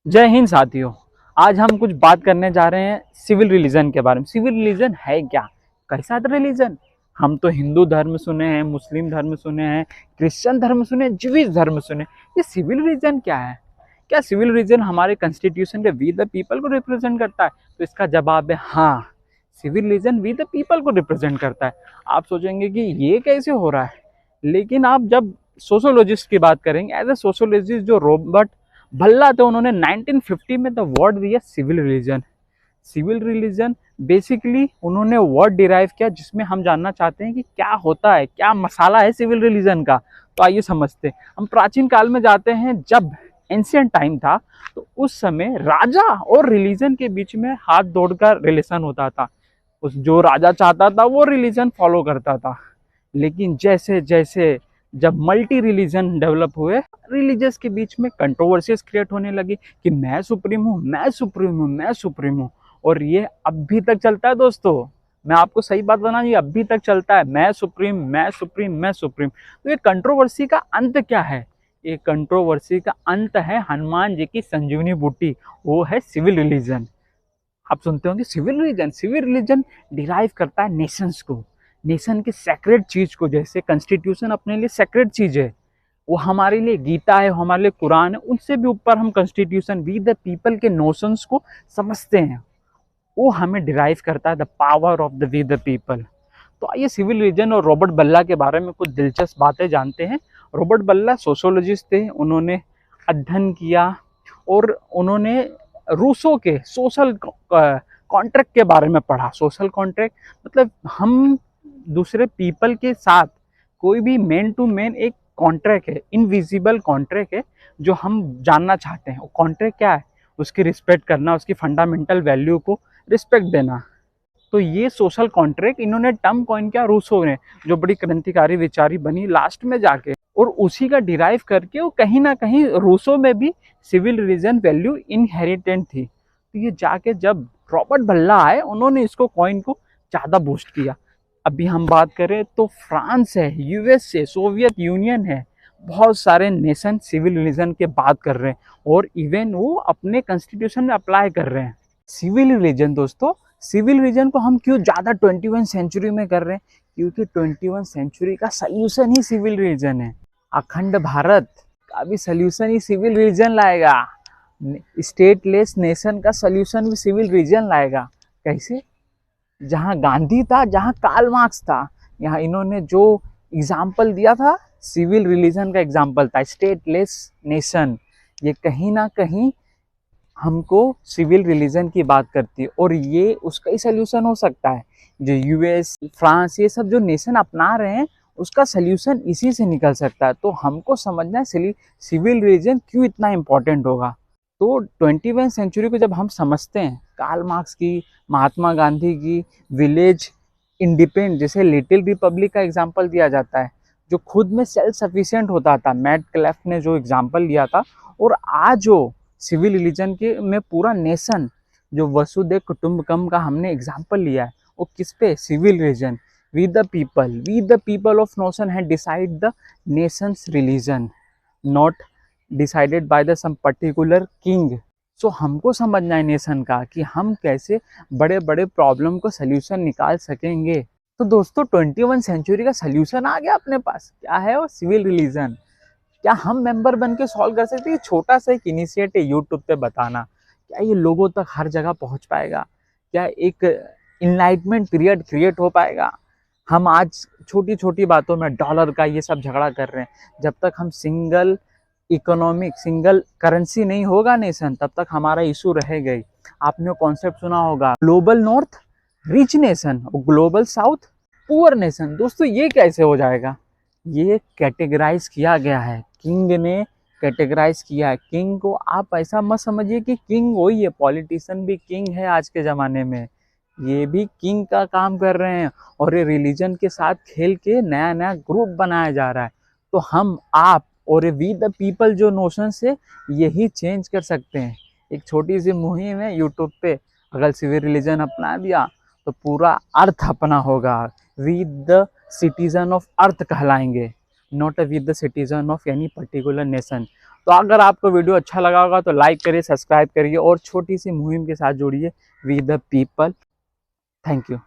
जय हिंद साथियों। आज हम कुछ बात करने जा रहे हैं सिविल रिलीजन के बारे में। सिविल रिलीजन है क्या? कैसा रिलीजन? हम तो हिंदू धर्म सुने हैं, मुस्लिम धर्म सुने हैं, क्रिश्चियन धर्म सुने, ज्यूइश धर्म सुने। ये सिविल रिलीजन क्या है? क्या सिविल रिलीजन हमारे कॉन्स्टिट्यूशन के वी द पीपल को रिप्रेजेंट करता है? तो इसका जवाब है हाँ, civil religion we the people को रिप्रेजेंट करता है। आप सोचेंगे कि ये कैसे हो रहा है, लेकिन आप जब सोशोलॉजिस्ट की बात करेंगे, एज ए सोशोलॉजिस्ट जो रॉबर्ट भल्ला थे, उन्होंने 1950 में द वर्ड दिया civil religion. Civil religion basically उन्होंने वर्ड डिराइव किया जिसमें हम जानना चाहते हैं कि क्या होता है, क्या मसाला है सिविल रिलीजन का। तो आइए समझते हैं। हम प्राचीन काल में जाते हैं, जब एंशियंट टाइम था तो उस समय राजा और रिलीजन के बीच में हाथ जोड़ का रिलेशन होता था। उस जो राजा चाहता था वो रिलीजन फॉलो करता था। लेकिन जैसे जैसे जब मल्टी रिलीजन डेवलप हुए, रिलीजियस के बीच में कंट्रोवर्सीज क्रिएट होने लगी कि मैं सुप्रीम हूँ, मैं सुप्रीम हूँ, मैं सुप्रीम हूँ। और ये अभी तक चलता है दोस्तों। मैं आपको सही बात बता, ये अभी तक चलता है, मैं सुप्रीम, मैं सुप्रीम, मैं सुप्रीम। तो ये कंट्रोवर्सी का अंत क्या है? ये कंट्रोवर्सी का अंत है हनुमान जी की संजीवनी बूटी, वो है सिविल रिलीजन। आप सुनते होंगे civil religion. Civil religion derive करता है नेशंस को, नेशन के सेक्रेट चीज को। जैसे कॉन्स्टिट्यूशन अपने लिए सेक्रेट चीज है, वो हमारे लिए गीता है, हमारे लिए कुरान है, उनसे भी ऊपर हम कॉन्स्टिट्यूशन वी द पीपल के नोशंस को समझते हैं। वो हमें डिराइव करता है the power of the we the people. तो आइए सिविल रिलीजन और रॉबर्ट बल्ला के बारे में कुछ दिलचस्प बातें जानते हैं। रॉबर्ट बल्ला सोशोलॉजिस्ट थे, उन्होंने अध्ययन किया और उन्होंने रूसो के सोशल कॉन्ट्रैक्ट के बारे में पढ़ा। सोशल कॉन्ट्रैक्ट मतलब हम दूसरे पीपल के साथ कोई भी मैन टू मैन एक कॉन्ट्रैक्ट है, इनविजिबल कॉन्ट्रैक्ट है जो हम जानना चाहते हैं। वो कॉन्ट्रैक्ट क्या है? उसकी रिस्पेक्ट करना, उसकी फंडामेंटल वैल्यू को रिस्पेक्ट देना। तो ये सोशल कॉन्ट्रैक्ट इन्होंने टर्म कॉइन किया रूसो ने, जो बड़ी क्रांतिकारी विचारी बनी लास्ट में जाके। और उसी का डिराइव करके वो कहीं ना कहीं रूसो में भी सिविल रिलीजन वैल्यू इनहेरिटेंट थी। तो ये जाके जब रॉबर्ट भल्ला आए, उन्होंने इसको कॉइन को ज़्यादा बूस्ट किया। अभी हम बात करें तो फ्रांस है, यूएस है, सोवियत यूनियन है, बहुत सारे नेशन सिविल रिलीजन के बात कर रहे हैं और इवन वो अपने कॉन्स्टिट्यूशन में अप्लाई कर रहे हैं सिविल रिलीजन। दोस्तों, सिविल रिलीजन को हम क्यों ज़्यादा 21 सेंचुरी में कर रहे हैं? क्योंकि 21 सेंचुरी का सल्यूशन ही सिविल रिलीजन है। अखंड भारत का भी सल्यूशन ही सिविल रिलीजन लाएगा। स्टेटलेस नेशन का सल्यूशन भी सिविल रिलीजन लाएगा। कैसे? जहाँ गांधी था, जहाँ कार्ल मार्क्स था, यहाँ इन्होंने जो एग्जाम्पल दिया था सिविल रिलीजन का एग्जाम्पल था, स्टेटलेस नेशन। ये कहीं ना कहीं हमको सिविल रिलीजन की बात करती है और ये उसका ही सल्यूशन हो सकता है। जो यूएस, फ्रांस, ये सब जो नेशन अपना रहे हैं उसका सल्यूशन इसी से निकल सकता है। तो हमको समझना है सिविल रिलीजन क्यों इतना इम्पोर्टेंट होगा। तो 21 सेंचुरी को जब हम समझते हैं, कार्ल मार्क्स की, महात्मा गांधी की विलेज इंडिपेंडेंट, जैसे लिटिल रिपब्लिक का एग्जाम्पल दिया जाता है, जो खुद में सेल्फ सफिशिएंट होता था, मैट क्लेफ्ट ने जो एग्जाम्पल लिया था। और आज जो सिविल रिलीजन के में पूरा नेशन, जो वसुधैव कुटुंबकम का हमने एग्जाम्पल लिया है, वो किस पे? Civil religion. We the people of notion है decide the nations religion, not decided by the some particular king. So हमको समझना है नेशन का कि हम कैसे बड़े बड़े प्रॉब्लम को सल्यूशन निकाल सकेंगे। तो दोस्तों, 21 सेंचुरी का सल्यूशन आ गया अपने पास। क्या है वो? Civil religion. क्या हम मेंबर बन के सॉल्व कर सकते हैं? छोटा सा एक इनिशिएटिव यूट्यूब पे बताना, क्या ये लोगों तक हर जगह पहुंच पाएगा? क्या एक इनलाइटमेंट पीरियड क्रिएट हो पाएगा? हम आज छोटी छोटी बातों में डॉलर का ये सब झगड़ा कर रहे हैं। जब तक हम सिंगल इकोनॉमिक, सिंगल करेंसी नहीं होगा नेशन, तब तक हमारा इशू रहेगा ही। आपने कॉन्सेप्ट सुना होगा, ग्लोबल नॉर्थ रिच नेशन और ग्लोबल साउथ पुअर नेशन। दोस्तों, ये कैसे हो जाएगा? ये कैटेगराइज किया गया है, किंग ने कैटेगराइज किया है। किंग को आप ऐसा मत समझिए कि किंग वही है, पॉलिटिशियन भी किंग है आज के ज़माने में, ये भी किंग का काम कर रहे हैं। और ये रिलीजन के साथ खेल के नया नया ग्रुप बनाया जा रहा है। तो हम, आप और वी द पीपल जो नोशन से यही चेंज कर सकते हैं। एक छोटी सी मुहिम है यूट्यूब पे, अगर सिविल रिलीजन अपना दिया तो पूरा अर्थ अपना होगा। We the citizen of earth कहलाएंगे, not we the citizen of any particular nation. तो अगर आपको वीडियो अच्छा लगा होगा तो लाइक करिए, सब्सक्राइब करिए और छोटी सी मुहिम के साथ जुड़िए we the people. Thank you.